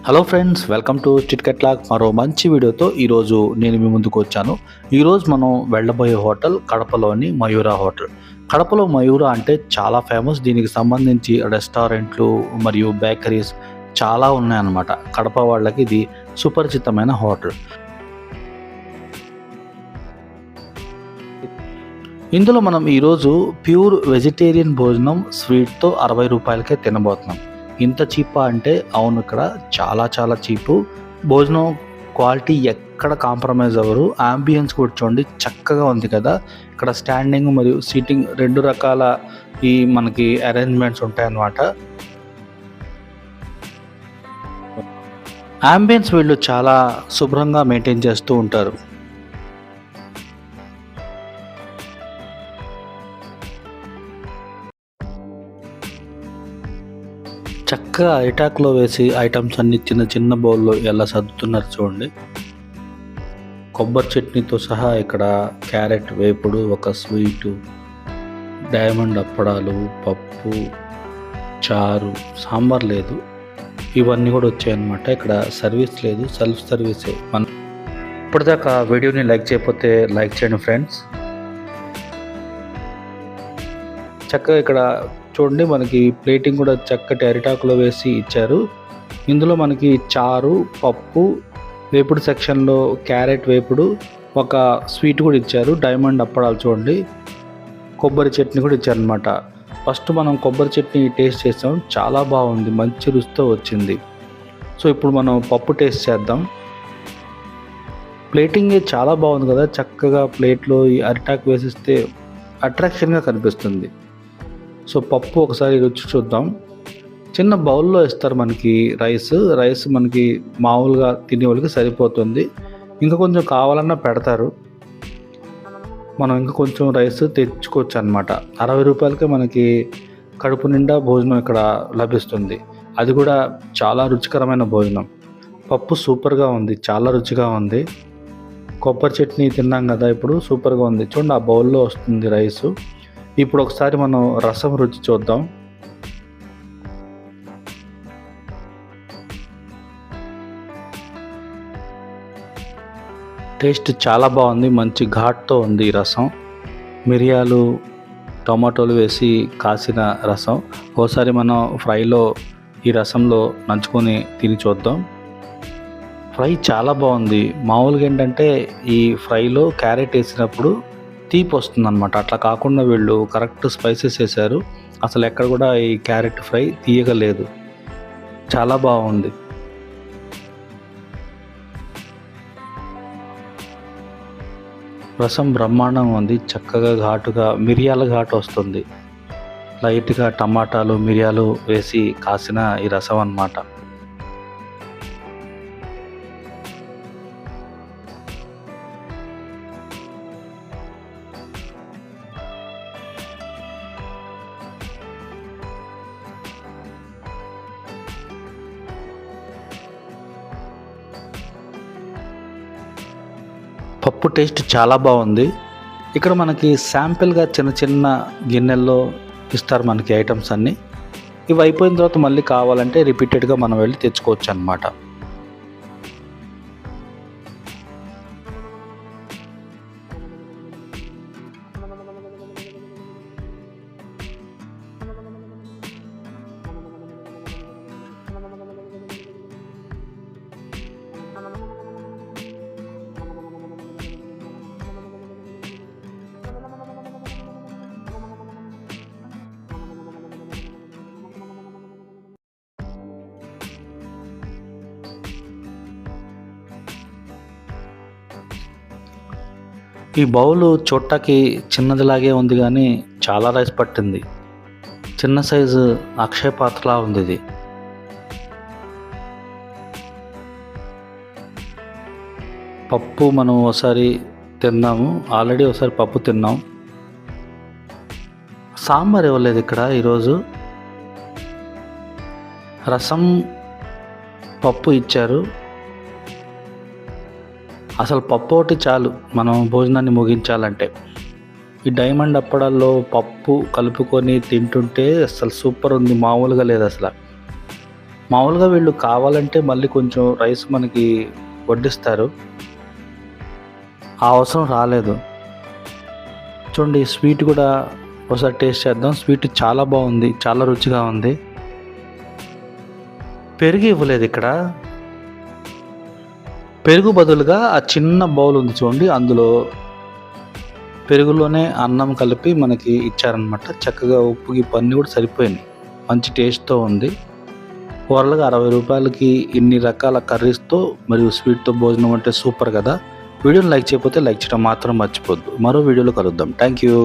Hello friends, welcome to చిట్కెట్ లాగ్. మరో మంచి వీడియోతో ఈరోజు నేను మీ ముందుకు వచ్చాను. ఈరోజు మనం వెళ్ళబోయే హోటల్ కడపలోని మయూరా హోటల్. కడపలో మయూరా అంటే చాలా ఫేమస్. దీనికి సంబంధించి రెస్టారెంట్లు మరియు బేకరీస్ చాలా ఉన్నాయన్నమాట. కడప వాళ్ళకి ఇది సుపరిచితమైన హోటల్. ఇందులో మనం ఈరోజు ప్యూర్ వెజిటేరియన్ భోజనం స్వీట్తో 60 రూపాయలకే తినబోతున్నాం. ఇంత చీపా అంటే అవును, ఇక్కడ చాలా చీపు. భోజనం క్వాలిటీ ఎక్కడ కాంప్రమైజ్ అవ్వరు. అంబియన్స్ కూడా చూడండి, చక్కగా ఉంది కదా. ఇక్కడ స్టాండింగ్ మరియు సీటింగ్ రెండు రకాల మనకి అరేంజ్మెంట్స్ ఉంటాయన్నమాట. అంబియన్స్ వీళ్ళు చాలా శుభ్రంగా మెయింటైన్ చేస్తూ ఉంటారు. చక్కగా అరిటాక్లో వేసి ఐటమ్స్ అన్ని చిన్న బౌల్లో ఎలా సర్దుతున్నారు చూడండి. కొబ్బరి చట్నీతో సహా ఇక్కడ క్యారెట్ వేపుడు, ఒక స్వీటు, డైమండ్ అప్పడాలు, పప్పు, చారు, సాంబార్ లేదు, ఇవన్నీ కూడా వచ్చాయన్నమాట. ఇక్కడ సర్వీస్ లేదు, సెల్ఫ్ సర్వీసే. మనం ఇప్పటిదాకా వీడియోని లైక్ చేయకపోతే లైక్ చేయండి ఫ్రెండ్స్. చక్కగా ఇక్కడ చూడండి, మనకి ప్లేటింగ్ కూడా చక్కటి అరిటాకులో వేసి ఇచ్చారు. ఇందులో మనకి చారు, పప్పు, వేపుడు సెక్షన్లో క్యారెట్ వేపుడు, ఒక స్వీట్ కూడా ఇచ్చారు. డైమండ్ అప్పడాలు చూడండి, కొబ్బరి చట్నీ కూడా ఇచ్చారనమాట. ఫస్ట్ మనం కొబ్బరి చట్నీ టేస్ట్ చేసాం, చాలా బాగుంది, మంచి రుచితో వచ్చింది. సో ఇప్పుడు మనం పప్పు టేస్ట్ చేద్దాం. ప్లేటింగ్ చాలా బాగుంది కదా, చక్కగా ప్లేట్లో ఈ అరిటాకు వేసిస్తే అట్రాక్షన్గా కనిపిస్తుంది. సో పప్పు ఒకసారి రుచి చూద్దాం. చిన్న బౌల్లో ఇస్తారు మనకి రైస్ మనకి మామూలుగా తినే వాళ్ళకి సరిపోతుంది. ఇంకా కొంచెం కావాలన్నా పెడతారు, మనం ఇంకా కొంచెం రైస్ తెచ్చుకోవచ్చు అనమాట. 60 రూపాయలకే మనకి కడుపు నిండా భోజనం ఇక్కడ లభిస్తుంది. అది కూడా చాలా రుచికరమైన భోజనం. పప్పు సూపర్గా ఉంది, చాలా రుచిగా ఉంది. కొబ్బరి చట్నీ తిన్నాం కదా, ఇప్పుడు సూపర్గా ఉంది. చూడండి, ఆ బౌల్లో వస్తుంది రైసు. ఇప్పుడు ఒకసారి మనం రసం రుచి చూద్దాం. టేస్ట్ చాలా బాగుంది, మంచి ఘాట్తో ఉంది ఈ రసం. మిరియాలు, టమాటోలు వేసి కాసిన రసం. ఒకసారి మనం ఫ్రైలో ఈ రసంలో నంచుకొని తిని చూద్దాం. ఫ్రై చాలా బాగుంది. మామూలుగా ఏంటంటే ఈ ఫ్రైలో క్యారెట్ వేసినప్పుడు తీపి వస్తుంది అనమాట. అట్లా కాకుండా వీళ్ళు కరెక్ట్ స్పైసెస్ వేశారు. అసలు ఎక్కడ కూడా ఈ క్యారెట్ ఫ్రై తీయగా లేదు, చాలా బాగుంది. రసం బ్రహ్మాండంగా ఉంది, చక్కగా ఘాటుగా మిరియాల ఘాటు వస్తుంది. లైట్గా టమాటాలు, మిరియాలు వేసి కాసిన ఈ రసం అన్నమాట. పప్పు టేస్ట్ చాలా బాగుంది. ఇక్కడ మనకి శాంపిల్గా చిన్న గిన్నెల్లో ఇస్తారు మనకి ఐటమ్స్ అన్నీ. ఇవి అయిపోయిన తర్వాత మళ్ళీ కావాలంటే రిపీటెడ్గా మనం వెళ్ళి తెచ్చుకోవచ్చు అన్నమాట. ఈ బౌలు చూడటానికి చిన్నదిలాగే ఉంది కానీ చాలా రైస్ పట్టింది. చిన్న సైజు అక్షయ పాత్రలా ఉంది ఇది. పప్పు మనం ఒకసారి తిన్నాము, ఆల్రెడీ ఒకసారి పప్పు తిన్నాం. సాంబార్ ఇవ్వలేదు ఇక్కడ ఈరోజు. రసం, పప్పు ఇచ్చారు. అసలు పప్పు ఒకటి చాలు మనం భోజనాన్ని ముగించాలంటే. ఈ డైమండ్ అప్పడాల్లో పప్పు కలుపుకొని తింటుంటే అసలు సూపర్ ఉంది, మామూలుగా లేదు అసలు. మామూలుగా వీళ్ళు కావాలంటే మళ్ళీ కొంచెం రైస్ మనకి వడ్డిస్తారు. ఆ అవసరం రాలేదు. చూడండి స్వీట్ కూడా ఒకసారి టేస్ట్ చేద్దాం. స్వీట్ చాలా బాగుంది, చాలా రుచిగా ఉంది. పెరుగు ఇవ్వలేదు ఇక్కడ. పెరుగు బదులుగా ఆ చిన్న బౌల్ ఉంది చూడండి, అందులో పెరుగులోనే అన్నం కలిపి మనకి ఇచ్చారనమాట. చక్కగా ఉప్పు గిప్పు అన్నీ కూడా సరిపోయినాయి. మంచి టేస్ట్తో ఉంది. ఓవరాల్గా 60 రూపాయలకి ఇన్ని రకాల కర్రీస్తో మరియు స్వీట్తో భోజనం అంటే సూపర్ కదా. వీడియోని లైక్ చేయకపోతే లైక్ చేయడం మాత్రం మర్చిపోద్దు. మరో వీడియోలో కలుద్దాం. Thank you.